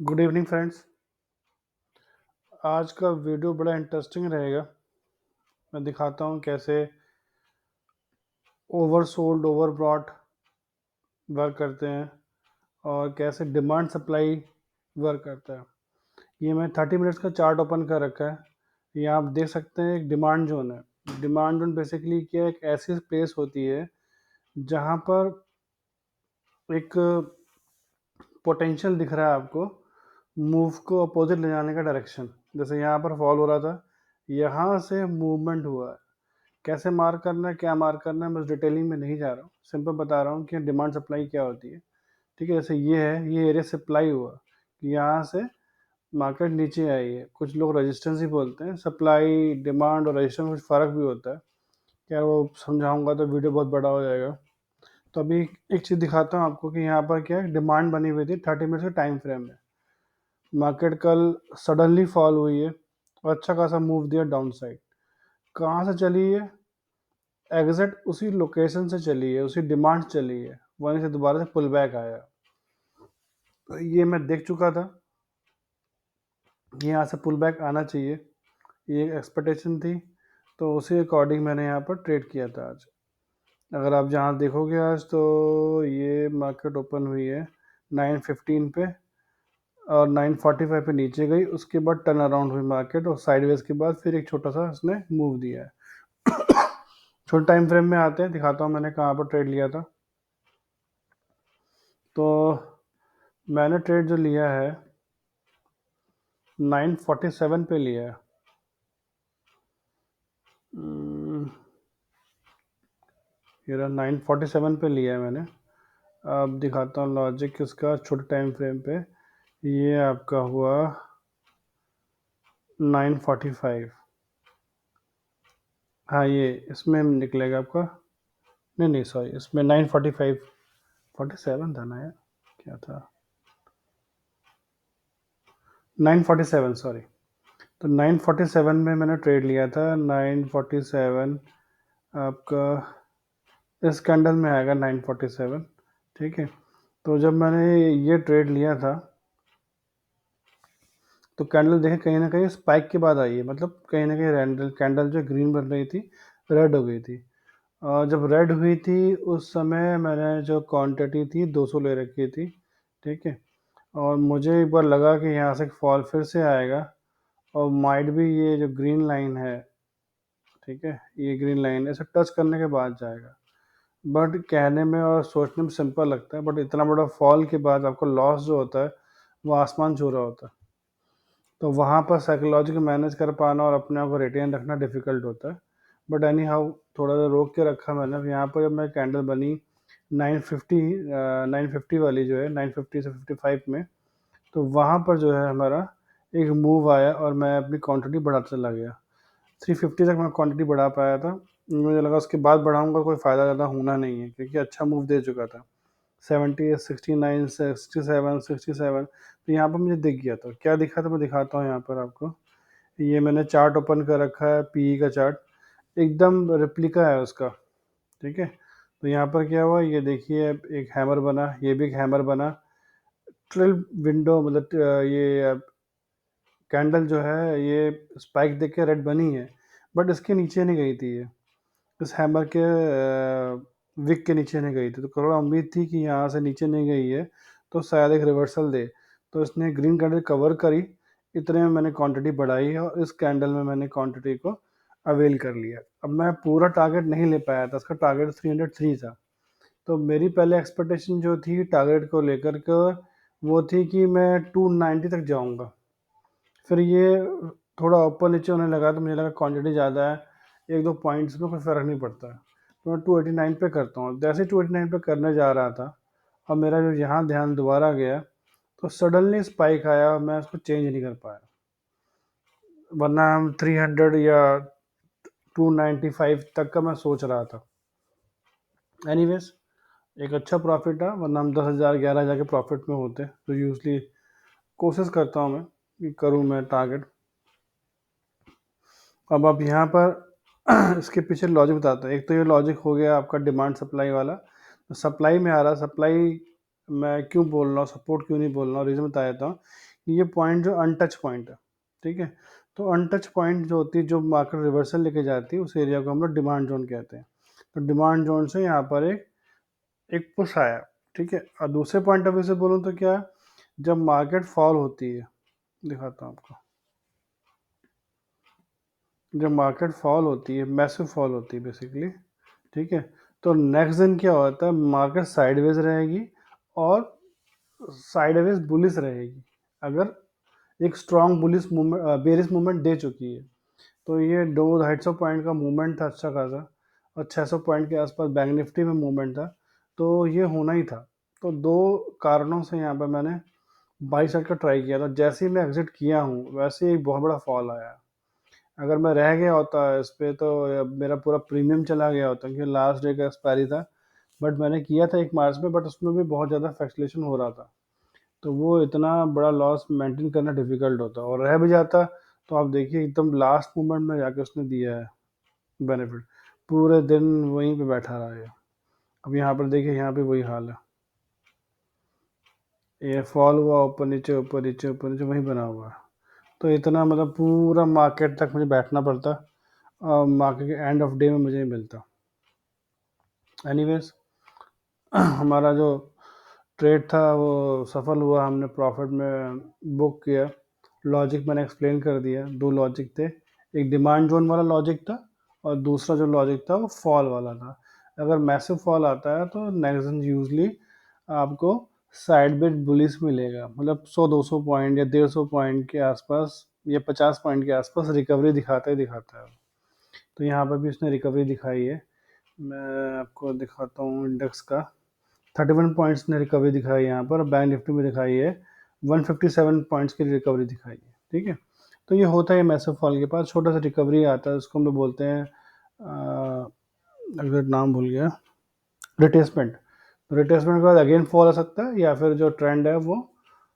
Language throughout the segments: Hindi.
Good evening friends. आज का वीडियो बड़ा इंटरेस्टिंग रहेगा। मैं दिखाता हूँ कैसे over sold over brought work करते हैं और कैसे डिमांड सप्लाई वर्क करता है। ये मैं 30 मिनट्स का चार्ट ओपन कर रखा है। ये आप देख सकते हैं एक डिमांड जोन है। डिमांड जोन बेसिकली क्या है, एक ऐसी प्लेस होती है जहाँ पर एक पोटेंशियल दिख रहा है आपको मूव को अपोजिट ले जाने का डायरेक्शन। जैसे यहाँ पर फॉल हो रहा था, यहाँ से मूवमेंट हुआ है। कैसे मार्क करना है, क्या मार्क करना है, मैं डिटेलिंग में नहीं जा रहा हूँ, सिंपल बता रहा हूँ कि डिमांड सप्लाई क्या होती है। ठीक है, जैसे ये है, ये एरिया सप्लाई हुआ कि यहाँ से मार्केट नीचे आई है। कुछ लोग रेजिस्टेंस ही बोलते हैं। सप्लाई डिमांड और रेजिस्टेंस में कुछ फ़र्क भी होता है। क्या वो समझाऊंगा तो वीडियो बहुत बड़ा हो जाएगा। तो अभी एक चीज़ दिखाता हूँ आपको कि यहाँ पर क्या है, डिमांड बनी हुई थी 30 मिनट के टाइम फ्रेम में। मार्केट कल सडनली फॉल हुई है और अच्छा खासा मूव दिया डाउन साइड। कहाँ से चली है? एग्जैक्ट उसी लोकेशन से चली है, उसी डिमांड चली है, वहीं से दोबारा से पुल बैक आया। तो ये मैं देख चुका था कि यहाँ से पुल बैक आना चाहिए, ये एक एक्सपेक्टेशन थी। तो उसी अकॉर्डिंग मैंने यहाँ पर ट्रेड किया था आज। अगर आप जहाँ देखोगे आज, तो ये मार्केट ओपन हुई है 9:15 पे और 9:45 पे नीचे गई। उसके बाद टर्न अराउंड हुई मार्केट और साइडवेज के बाद फिर एक छोटा सा इसने मूव दिया है। छोटे टाइम फ्रेम में आते हैं, दिखाता हूँ मैंने कहाँ पर ट्रेड लिया था। तो मैंने ट्रेड जो लिया है 9:47 पे लिया है। ये रहा 9:47 पे लिया है मैंने। अब दिखाता हूँ लॉजिक इसका छोटे टाइम फ्रेम पे। ये आपका हुआ 9:45। हाँ, ये इसमें निकलेगा आपका, नहीं नहीं सॉरी, इसमें 9:45 47 था ना यार, क्या था, 9:47 सॉरी। तो 9:47 में मैंने ट्रेड लिया था। 9:47 आपका इस कैंडल में आएगा 9:47। ठीक है, तो जब मैंने ये ट्रेड लिया था तो कैंडल देखें कहीं ना कहीं स्पाइक के बाद आई है, मतलब कहीं ना कहीं कैंडल जो ग्रीन बन रही थी रेड हो गई थी। और जब रेड हुई थी उस समय मैंने जो क्वांटिटी थी 200 ले रखी थी। ठीक है, और मुझे एक बार लगा कि यहाँ से फॉल फिर से आएगा और माइट भी ये जो ग्रीन लाइन है, ठीक है, ये ग्रीन लाइन ऐसे टच करने के बाद जाएगा। बट कहने में और सोचने में सिंपल लगता है, बट इतना बड़ा फॉल के बाद आपको लॉस जो होता है वो आसमान छू रहा होता है। तो वहाँ पर साइकोलॉजी को मैनेज कर पाना और अपने आप को रिटेन रखना डिफ़िकल्ट होता है। बट एनी हाउ थोड़ा सा रोक के रखा मैंने। यहाँ पर जब मैं कैंडल बनी 950 वाली जो है 950 से 55 में, तो वहाँ पर जो है हमारा एक मूव आया और मैं अपनी क्वांटिटी बढ़ाता चला गया। 350 तक मैं क्वांटिटी बढ़ा पाया था। मुझे लगा उसके बाद बढ़ाऊंगा कोई फ़ायदा ज़्यादा होना नहीं है, क्योंकि अच्छा मूव दे चुका था 70 69 67 67। तो यहाँ पर मुझे दिख गया था, क्या दिखा था मैं दिखाता हूँ यहाँ पर आपको। ये मैंने चार्ट ओपन कर रखा है, पीई का चार्ट, एकदम रेप्लिका है उसका। ठीक है, तो यहाँ पर क्या हुआ, ये देखिए एक हैमर बना, ये भी एक हैमर बना। 12 विंडो मतलब ये कैंडल जो है ये स्पाइक देख के रेड बनी है, बट इसके नीचे नहीं गई थी ये, इस हैमर के विक के नीचे नहीं गई थी। तो थोड़ा उम्मीद थी कि यहाँ से नीचे नहीं गई है तो शायद एक रिवर्सल दे। तो इसने ग्रीन कैंडल कवर करी, इतने में मैंने क्वांटिटी बढ़ाई और इस कैंडल में मैंने क्वांटिटी को अवेल कर लिया। अब मैं पूरा टारगेट नहीं ले पाया था, इसका टारगेट 303 था। तो मेरी पहले एक्सपेक्टेशन जो थी टारगेट को लेकर के वो थी कि मैं 290 तक जाऊंगा। फिर ये थोड़ा ऊपर नीचे होने लगा तो मुझे लगा क्वांटिटी ज़्यादा है, एक दो पॉइंट्स में कोई फ़र्क नहीं पड़ता है, तो मैं 289 पे करता हूँ। जैसे 289 पे करने जा रहा था और मेरा जो यहाँ ध्यान दोबारा गया तो सडनली स्पाइक आया और मैं उसको चेंज नहीं कर पाया, वरना हम 300 या 295 तक का मैं सोच रहा था। एनीवेज एक अच्छा प्रॉफिट है, वरना हम 10,000 11,000 के प्रॉफिट में होते। तो यूजली कोशिश करता हूँ मैं कि करूँ मैं टारगेट। अब आप यहाँ पर इसके पीछे लॉजिक बताता हूँ। एक तो ये लॉजिक हो गया आपका डिमांड सप्लाई वाला, तो सप्लाई में आ रहा, सप्लाई मैं क्यों बोल रहा हूँ, सपोर्ट क्यों नहीं बोल रहा हूँ, रीज़न बता देता हूँ ये पॉइंट जो अनटच पॉइंट है, ठीक है। तो अनटच पॉइंट जो होती है, जो मार्केट रिवर्सल लेके जाती है, उस एरिया को हम लोग डिमांड जोन कहते हैं। तो डिमांड जोन से यहाँ पर एक पुश आया, ठीक है। और दूसरे पॉइंट ऑफ व्यू से बोलूँ तो क्या, जब मार्केट फॉल होती है, दिखाता हूँ आपको, जब मार्केट फॉल होती है, मैसिव फॉल होती है बेसिकली, ठीक है, तो नेक्स्ट दिन क्या होता है, मार्केट साइडवेज रहेगी और साइडवेज बुलिश रहेगी, अगर एक strong bullish movement, bearish movement दे चुकी है। तो ये 200-250 पॉइंट का मूवमेंट था अच्छा खासा, और 600 पॉइंट के आसपास बैंक निफ्टी में मूवमेंट था, तो ये होना ही था। तो दो कारणों से यहाँ पर मैंने बाई साइड का ट्राई किया था। जैसे ही मैं एग्जिट किया हूँ, वैसे ही एक बहुत बड़ा फॉल आया। अगर मैं रह गया होता इस पे, तो मेरा पूरा प्रीमियम चला गया होता, क्योंकि लास्ट डे का एक्सपायरी था। बट मैंने किया था 1 मार्च में, बट उसमें भी बहुत ज़्यादा फ्लक्चुएशन हो रहा था, तो वो इतना बड़ा लॉस मेंटेन करना डिफिकल्ट होता, और रह भी जाता तो आप देखिए एकदम लास्ट मोमेंट में जाके उसने दिया है बेनिफिट, पूरे दिन वहीं पे बैठा रहा है। अब यहाँ पर देखिए, यहाँ पे वही हाल है, ये फॉल हुआ, ऊपर नीचे ऊपर नीचे ऊपर नीचे वहीं बना हुआ है। तो इतना मतलब पूरा मार्केट तक मुझे बैठना पड़ता, और मार्केट के एंड ऑफ डे में मुझे मिलता। एनीवेज, हमारा जो ट्रेड था वो सफल हुआ, हमने प्रॉफिट में बुक किया। लॉजिक मैंने एक्सप्लेन कर दिया, दो लॉजिक थे, एक डिमांड जोन वाला लॉजिक था, और दूसरा जो लॉजिक था वो फॉल वाला था। अगर मैसिव फॉल आता है तो नेक्स्ट दिन यूजली आपको साइड बेट बुलिश मिलेगा, मतलब 100-200 पॉइंट या 150 पॉइंट के आसपास या 50 पॉइंट के आसपास रिकवरी दिखाता ही दिखाता है। तो यहाँ पर भी उसने रिकवरी दिखाई है। मैं आपको दिखाता हूँ इंडेक्स का, 31 पॉइंट्स ने रिकवरी दिखाई यहाँ पर, बैंक निफ्टी में दिखाई है 157 पॉइंट्स की रिकवरी दिखाई है, ठीक है। तो ये होता है मैसिव फॉल के पास छोटा सा रिकवरी आता है, उसको हम लोग बोलते हैं, अगर नाम भूल गया, रिट्रेसमेंट। रिट्रेसमेंट के बाद अगेन फॉल आ सकता है, या फिर जो ट्रेंड है वो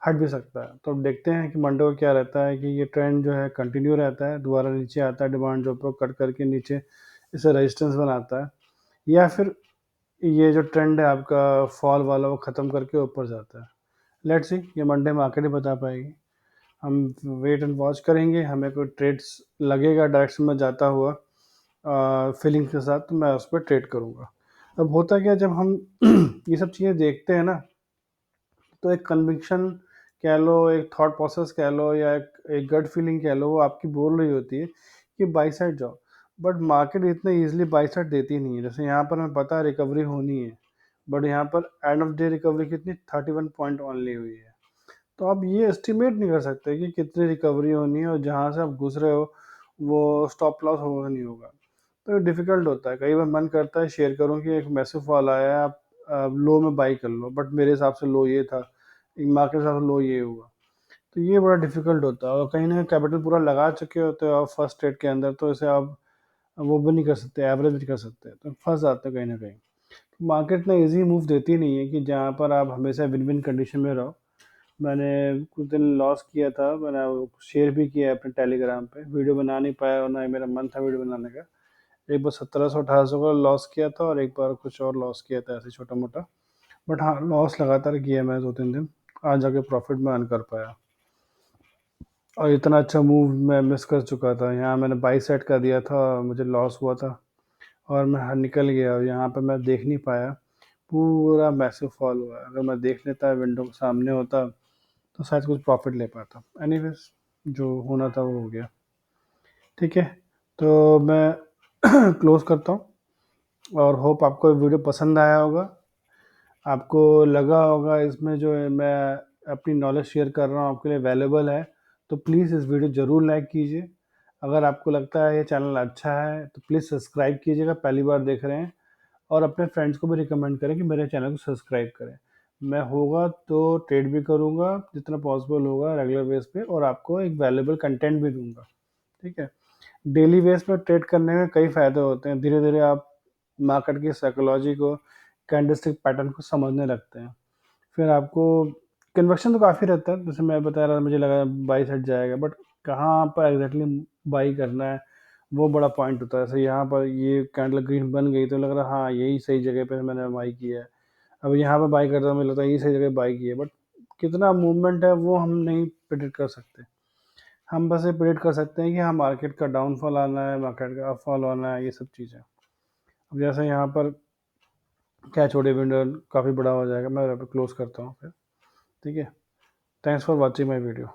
हट भी सकता है। तो अब देखते हैं कि मंडे को क्या रहता है, कि ये ट्रेंड जो है कंटिन्यू रहता है, दोबारा नीचे आता है, डिमांड जो पर कट करके नीचे इसे रेजिस्टेंस बनाता है, या फिर ये जो ट्रेंड है आपका फॉल वाला वो ख़त्म करके ऊपर जाता है। लेट्स सी, ये मंडे मार्केट ही बता पाएगी। हम वेट एंड वॉच करेंगे, हमें कोई ट्रेड्स लगेगा डायरेक्शन में जाता हुआ फीलिंग के साथ, तो मैं उस पर ट्रेड करूँगा। अब होता क्या, जब हम ये सब चीज़ें देखते हैं ना, तो एक कन्विक्शन कह लो, एक थॉट प्रोसेस कह लो, या एक गट फीलिंग कह लो, वो आपकी बोल रही होती है कि बाई साइड जाओ। बट मार्केट इतने ईजिली बाई साइड देती नहीं है। जैसे यहाँ पर हमें पता है रिकवरी होनी है, बट यहाँ पर एंड ऑफ डे रिकवरी कितनी, 31 पॉइंट ओनली हुई है। तो आप ये एस्टिमेट नहीं कर सकते कि कितनी रिकवरी होनी है, और जहाँ से आप घुस रहे हो वो स्टॉप लॉस होगा नहीं होगा। तो डिफ़िकल्ट होता है। कई बार मन करता है शेयर करूँ कि एक मैसिव फॉल आया है, आप लो में बाई कर लो, बट मेरे हिसाब से लो ये था, एक मार्केट के हिसाब से लो ये हुआ। तो ये बड़ा डिफ़िकल्ट होता है, और कहीं न कहीं कैपिटल पूरा लगा चुके होते हो आप फर्स्ट ट्रेड के अंदर, तो इसे आप वो भी नहीं कर सकते, एवरेज भी नहीं कर सकते, तो फँस जाते हो कहीं न कहीं। मार्केट इतना ईज़ी मूव देती नहीं है कि जहाँ पर आप हमेशा विन-विन कंडीशन में रहो। मैंने कुछ दिन लॉस किया था, मैंने वो शेयर भी किया है अपने टेलीग्राम पे, वीडियो बना नहीं पाया, और ना ही मेरा मन था वीडियो बनाने का। एक बार 1700-1800 का लॉस किया था, और एक बार कुछ और लॉस किया था ऐसे छोटा-मोटा। बट हाँ, लॉस लगातार किया मैं 2-3 दिन, आज जाके प्रॉफिट में अर्न कर पाया। और इतना अच्छा मूव मैं मिस कर चुका था, यहाँ मैंने बाई साइड का दिया था, मुझे लॉस हुआ था, और मैं निकल गया, और यहाँ पे मैं देख नहीं पाया, पूरा मैसिव फॉल हुआ है। अगर मैं देख लेता, विंडो के सामने होता, तो शायद कुछ प्रॉफिट ले पाता। एनीवेज, जो होना था वो हो गया, ठीक है। तो मैं क्लोज करता हूँ, और होप आपको वीडियो पसंद आया होगा, आपको लगा होगा इसमें जो है मैं अपनी नॉलेज शेयर कर रहा हूँ आपके लिए वैल्यूबल है, तो प्लीज़ इस वीडियो ज़रूर लाइक कीजिए। अगर आपको लगता है ये चैनल अच्छा है, तो प्लीज़ सब्सक्राइब कीजिएगा, पहली बार देख रहे हैं, और अपने फ्रेंड्स को भी रिकमेंड करें कि मेरे चैनल को सब्सक्राइब करें। मैं होगा तो ट्रेड भी करूँगा जितना पॉसिबल होगा रेगुलर बेस पे, और आपको एक वैल्यूबल कंटेंट भी दूँगा, ठीक है। डेली बेस पे ट्रेड करने में कई फ़ायदे होते हैं, धीरे-धीरे आप मार्केट की साइकोलॉजी को, कैंडलस्टिक पैटर्न को समझने लगते हैं। फिर आपको कन्विक्शन तो काफ़ी रहता है, जैसे मैं बता रहा था मुझे लगा बाई साइड जाएगा, बट कहाँ पर एग्जैक्टली बाई करना है, वो बड़ा पॉइंट होता है। जैसे यहाँ पर ये कैंडल ग्रीन बन गई, तो लग रहा हाँ यही सही जगह पे मैंने बाई किया है। अब यहाँ पे बाई करता हूँ, मुझे लगता है यही सही जगह बाई की है, बट कितना मूवमेंट है वो हम नहीं प्रेडिक्ट कर सकते। हम बस ये प्रेडिक्ट कर सकते हैं कि हाँ मार्केट का डाउनफॉल आना है, मार्केट का अपफॉल आना है, ये सब चीज़ें। अब जैसे यहाँ पर कैच हो डिविडेंड काफ़ी बड़ा हो जाएगा, मैं क्लोज करता हूँ फिर। ठीक है, thanks for watching my video.